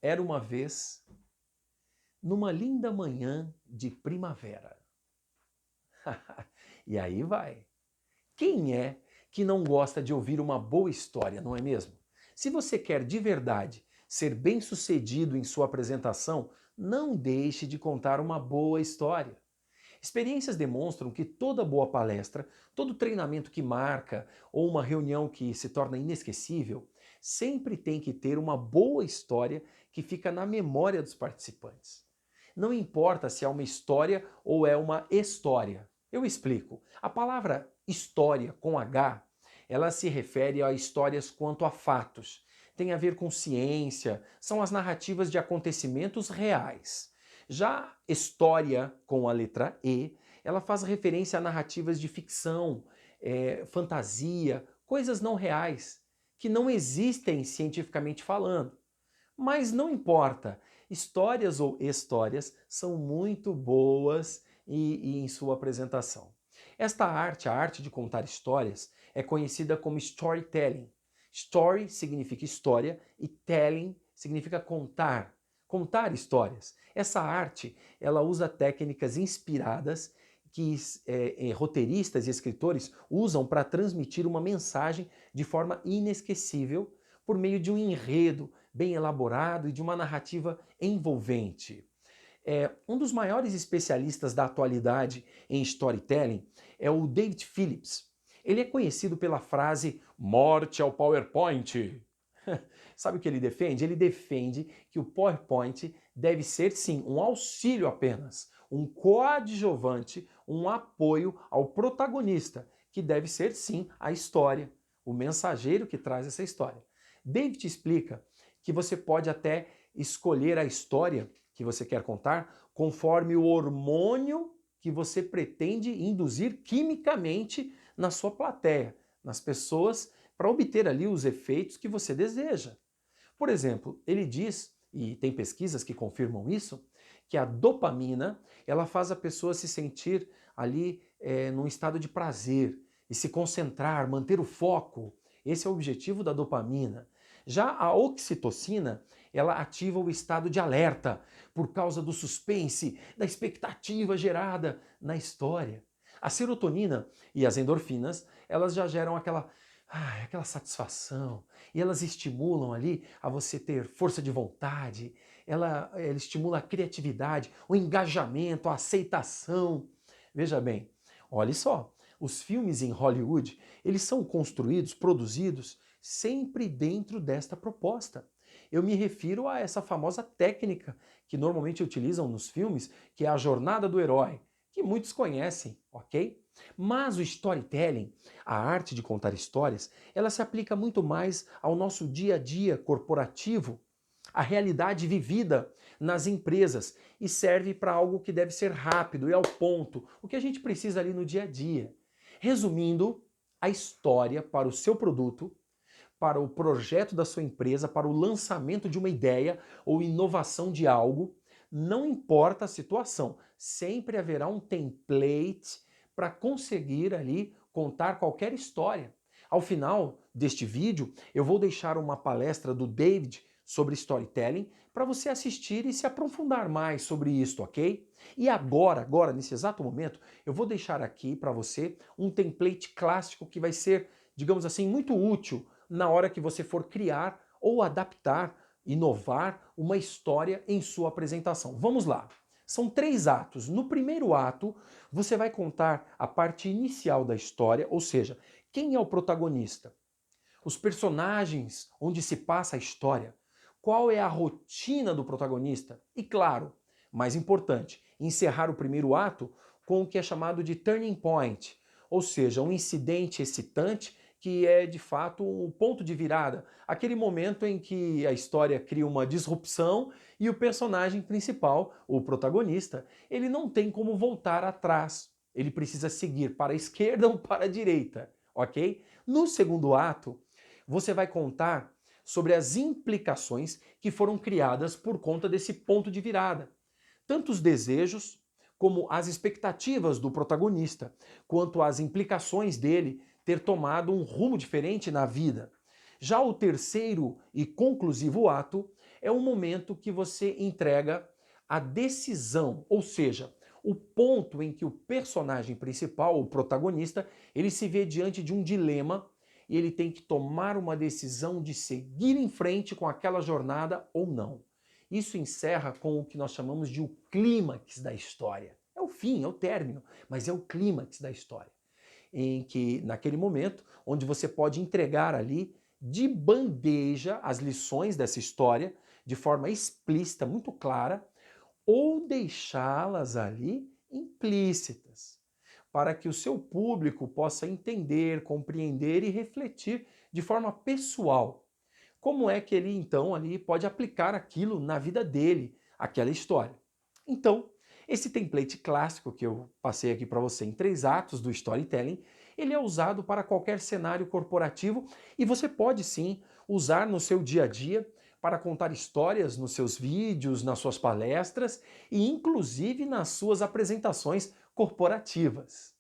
Era uma vez, numa linda manhã de primavera. E aí vai. Quem é que não gosta de ouvir uma boa história, não é mesmo? Se você quer de verdade ser bem-sucedido em sua apresentação, não deixe de contar uma boa história. Experiências demonstram que toda boa palestra, todo treinamento que marca ou uma reunião que se torna inesquecível, sempre tem que ter uma boa história que fica na memória dos participantes. Não importa se é uma história ou é uma história. Eu explico. A palavra história com H, ela se refere a histórias quanto a fatos. Tem a ver com ciência, são as narrativas de acontecimentos reais. Já história com a letra E, ela faz referência a narrativas de ficção, fantasia, coisas não reais, que não existem cientificamente falando. Mas não importa, histórias ou histórias são muito boas e em sua apresentação. Esta arte, a arte de contar histórias, é conhecida como storytelling. Story significa história e telling significa contar, contar histórias. Essa arte, ela usa técnicas inspiradas que roteiristas e escritores usam para transmitir uma mensagem de forma inesquecível por meio de um enredo bem elaborado e de uma narrativa envolvente. Um dos maiores especialistas da atualidade em storytelling é o David Phillips. Ele é conhecido pela frase morte ao PowerPoint. Sabe o que ele defende? Ele defende que o PowerPoint deve ser sim um auxílio apenas, um coadjuvante, um apoio ao protagonista, que deve ser sim a história, o mensageiro que traz essa história. David explica que você pode até escolher a história que você quer contar conforme o hormônio que você pretende induzir quimicamente na sua plateia, nas pessoas, para obter ali os efeitos que você deseja. Por exemplo, ele diz, e tem pesquisas que confirmam isso, que a dopamina ela faz a pessoa se sentir ali num estado de prazer e se concentrar, manter o foco. Esse é o objetivo da dopamina. Já a oxitocina, ela ativa o estado de alerta por causa do suspense, da expectativa gerada na história. A serotonina e as endorfinas, elas já geram aquela satisfação e elas estimulam ali a você ter força de vontade, ela estimula a criatividade, o engajamento, a aceitação. Veja bem, olhe só, os filmes em Hollywood, eles são construídos, produzidos sempre dentro desta proposta. Eu me refiro a essa famosa técnica que normalmente utilizam nos filmes, que é a jornada do herói, que muitos conhecem, ok? Mas o storytelling, a arte de contar histórias, ela se aplica muito mais ao nosso dia a dia corporativo, à realidade vivida nas empresas e serve para algo que deve ser rápido e ao ponto, o que a gente precisa ali no dia a dia. Resumindo, a história para o seu produto, para o projeto da sua empresa, para o lançamento de uma ideia ou inovação de algo, não importa a situação, sempre haverá um template para conseguir ali contar qualquer história. Ao final deste vídeo, eu vou deixar uma palestra do David sobre storytelling para você assistir e se aprofundar mais sobre isto, ok? E agora, nesse exato momento, eu vou deixar aqui para você um template clássico que vai ser, digamos assim, muito útil na hora que você for criar ou adaptar, inovar uma história em sua apresentação. Vamos lá. São 3 atos. No primeiro ato, você vai contar a parte inicial da história, ou seja, quem é o protagonista, os personagens onde se passa a história, qual é a rotina do protagonista e, claro, mais importante, encerrar o primeiro ato com o que é chamado de turning point, ou seja, um incidente excitante que é de fato o ponto de virada, aquele momento em que a história cria uma disrupção e o personagem principal, o protagonista, ele não tem como voltar atrás. Ele precisa seguir para a esquerda ou para a direita, ok? No segundo ato, você vai contar sobre as implicações que foram criadas por conta desse ponto de virada. Tanto os desejos como as expectativas do protagonista, quanto as implicações dele ter tomado um rumo diferente na vida. Já o terceiro e conclusivo ato é o momento que você entrega a decisão, ou seja, o ponto em que o personagem principal, o protagonista, ele se vê diante de um dilema e ele tem que tomar uma decisão de seguir em frente com aquela jornada ou não. Isso encerra com o que nós chamamos de o clímax da história. É o fim, é o término, mas é o clímax da história. Em que, naquele momento, onde você pode entregar ali de bandeja as lições dessa história, de forma explícita, muito clara, ou deixá-las ali implícitas, para que o seu público possa entender, compreender e refletir de forma pessoal como é que ele então ali pode aplicar aquilo na vida dele, aquela história. Então, esse template clássico que eu passei aqui para você em 3 atos do storytelling, ele é usado para qualquer cenário corporativo e você pode sim usar no seu dia a dia para contar histórias nos seus vídeos, nas suas palestras e inclusive nas suas apresentações corporativas.